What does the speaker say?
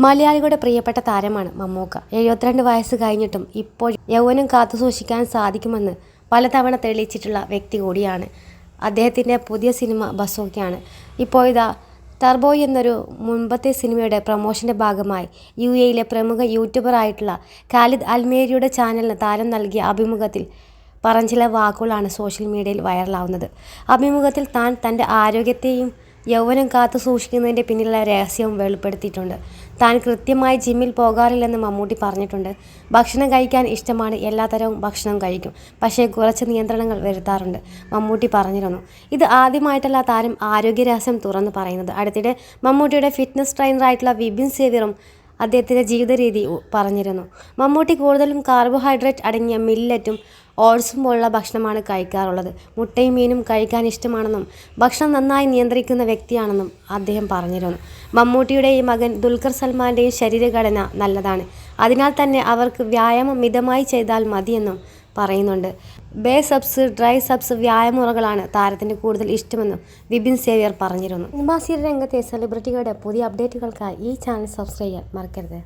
മലയാളികളുടെ പ്രിയപ്പെട്ട താരമാണ് മമ്മൂക്ക. 72 വയസ്സ് കഴിഞ്ഞിട്ടും ഇപ്പോൾ യൗവനം കാത്തുസൂക്ഷിക്കാൻ സാധിക്കുമെന്ന് പലതവണ തെളിയിച്ചിട്ടുള്ള വ്യക്തി കൂടിയാണ്. അദ്ദേഹത്തിൻ്റെ പുതിയ സിനിമ ബസോക്കയാണ്. ഇപ്പോൾ ഇതാ ടർബോ എന്നൊരു മുൻപത്തെ സിനിമയുടെ പ്രൊമോഷൻ്റെ ഭാഗമായി UAE പ്രമുഖ യൂട്യൂബറായിട്ടുള്ള ഖാലിദ് അൽമേരിയുടെ ചാനലിന് താരം നൽകിയ അഭിമുഖത്തിൽ പറഞ്ഞ ചില വാക്കുകളാണ് സോഷ്യൽ മീഡിയയിൽ വൈറലാവുന്നത്. അഭിമുഖത്തിൽ താൻ തൻ്റെ ആരോഗ്യത്തെയും യൗവനം കാത്തു സൂക്ഷിക്കുന്നതിൻ്റെ പിന്നിലുള്ള രഹസ്യവും വെളിപ്പെടുത്തിയിട്ടുണ്ട്. താൻ കൃത്യമായി ജിമ്മിൽ പോകാറില്ലെന്ന് മമ്മൂട്ടി പറഞ്ഞിട്ടുണ്ട്. ഭക്ഷണം കഴിക്കാൻ ഇഷ്ടമാണ്, എല്ലാത്തരവും ഭക്ഷണം കഴിക്കും, പക്ഷേ കുറച്ച് നിയന്ത്രണങ്ങൾ വരുത്താറുണ്ട് മമ്മൂട്ടി പറഞ്ഞിരുന്നു. ഇത് ആദ്യമായിട്ടല്ല താരം ആരോഗ്യ രഹസ്യം തുറന്നു പറയുന്നത്. അടുത്തിടെ മമ്മൂട്ടിയുടെ ഫിറ്റ്നസ് ട്രെയിനറായിട്ടുള്ള വിപിൻ സേവ്യറും അദ്ദേഹത്തിൻ്റെ ജീവിത രീതി പറഞ്ഞിരുന്നു. മമ്മൂട്ടി കൂടുതലും കാർബോഹൈഡ്രേറ്റ് അടങ്ങിയ മില്ലറ്റും ഓട്സും പോലുള്ള ഭക്ഷണമാണ് കഴിക്കാറുള്ളത്. മുട്ടയും മീനും കഴിക്കാൻ ഇഷ്ടമാണെന്നും ഭക്ഷണം നന്നായി നിയന്ത്രിക്കുന്ന വ്യക്തിയാണെന്നും അദ്ദേഹം പറഞ്ഞിരുന്നു. മമ്മൂട്ടിയുടെയും മകൻ ദുൽഖർ സൽമാൻ്റെയും ശരീരഘടന നല്ലതാണ്, അതിനാൽ തന്നെ അവർക്ക് വ്യായാമം മിതമായി ചെയ്താൽ മതിയെന്നും പറയുന്നുണ്ട്. ബേസപ്സ്, ഡ്രൈസപ്സ് വ്യായാമമുറകളാണ് താരത്തിന് കൂടുതൽ ഇഷ്ടമെന്നും വിപിൻ സേവ്യർ പറഞ്ഞിരുന്നു. സിനിമാ സീരിയൽ രംഗത്തെ സെലിബ്രിറ്റികളുടെ പുതിയ അപ്ഡേറ്റുകൾക്കായി ഈ ചാനൽ സബ്സ്ക്രൈബ് ചെയ്യാൻ മറക്കരുത്.